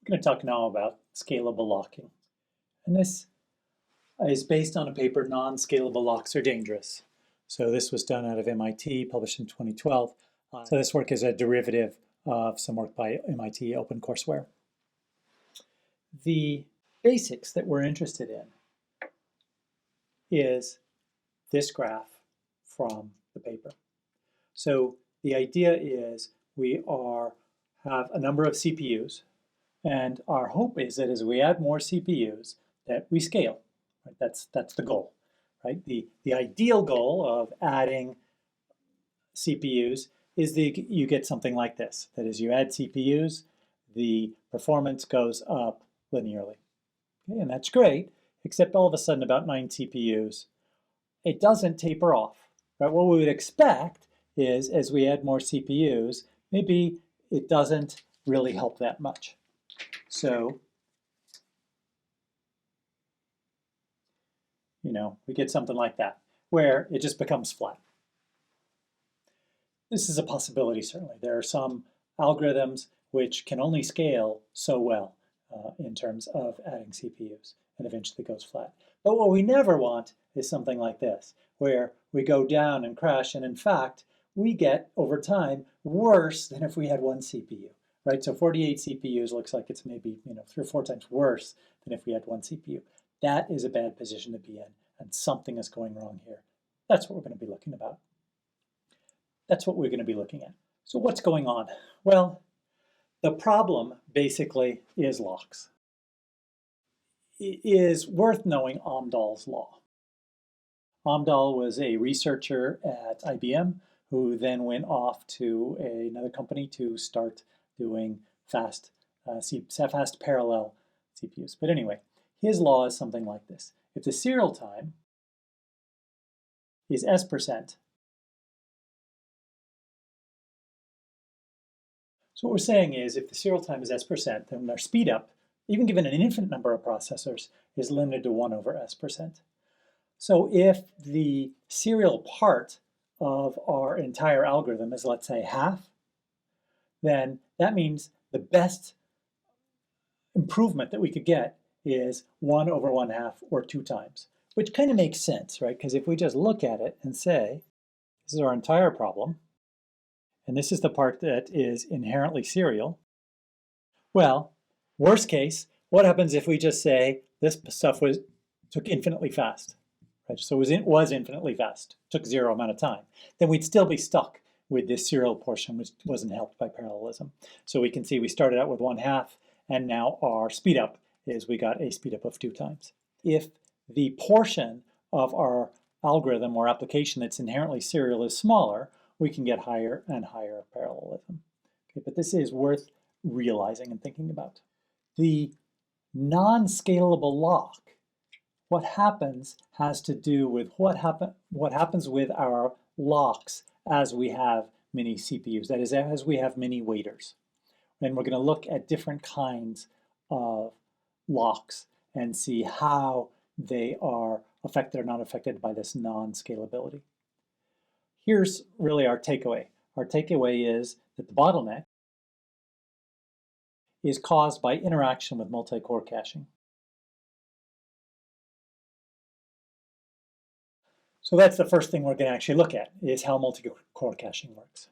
I'm going to talk now about scalable locking. And this is based on a paper, Non-Scalable Locks Are Dangerous. So this was done out of MIT, published in 2012. So this work is a derivative of some work by MIT OpenCourseWare. The basics that we're interested in is this graph from the paper. So the idea is we have a number of CPUs, and our hope is that as we add more CPUs, that we scale. Right? That's the goal. Right? The ideal goal of adding CPUs is that you get something like this. That is, you add CPUs, the performance goes up linearly. Okay? And that's great, except all of a sudden about 9 CPUs, it doesn't taper off. Right? What we would expect is as we add more CPUs, maybe it doesn't really help that much. So, we get something like that, where it just becomes flat. This is a possibility, certainly. There are some algorithms which can only scale so well in terms of adding CPUs, and eventually goes flat. But what we never want is something like this, where we go down and crash, and in fact, we get, over time, worse than if we had one CPU. Right, so 48 CPUs looks like it's maybe 3 or 4 times worse than if we had one CPU. That is a bad position to be in, and something is going wrong here. That's what we're going to be looking about. That's what we're going to be looking at. So what's going on? Well, the problem basically is locks. It is worth knowing Amdahl's law. Amdahl was a researcher at IBM who then went off to another company to start doing fast parallel CPUs. But anyway, his law is something like this. If the serial time is s%, so what we're saying is if the serial time is s%, then our speed up, even given an infinite number of processors, is limited to 1 over s%. So if the serial part of our entire algorithm is, let's say, half, then that means the best improvement that we could get is 1 over 1/2 or 2 times, which kind of makes sense, right? Because if we just look at it and say, this is our entire problem, and this is the part that is inherently serial, well, worst case, what happens if we just say this stuff took infinitely fast? Right? So it was infinitely fast, took 0 amount of time. Then we'd still be stuck with this serial portion, which wasn't helped by parallelism. So we can see we started out with 1/2, and now our speed up is we got a speed up of 2 times. If the portion of our algorithm or application that's inherently serial is smaller, we can get higher and higher parallelism. Okay, but this is worth realizing and thinking about. The non-scalable lock, what happens has to do with what happens with our locks as we have many CPUs, that is, as we have many waiters. And we're going to look at different kinds of locks and see how they are affected or not affected by this non-scalability. Here's really our takeaway. Our takeaway is that the bottleneck is caused by interaction with multi-core caching. So that's the first thing we're going to actually look at, is how multi-core caching works.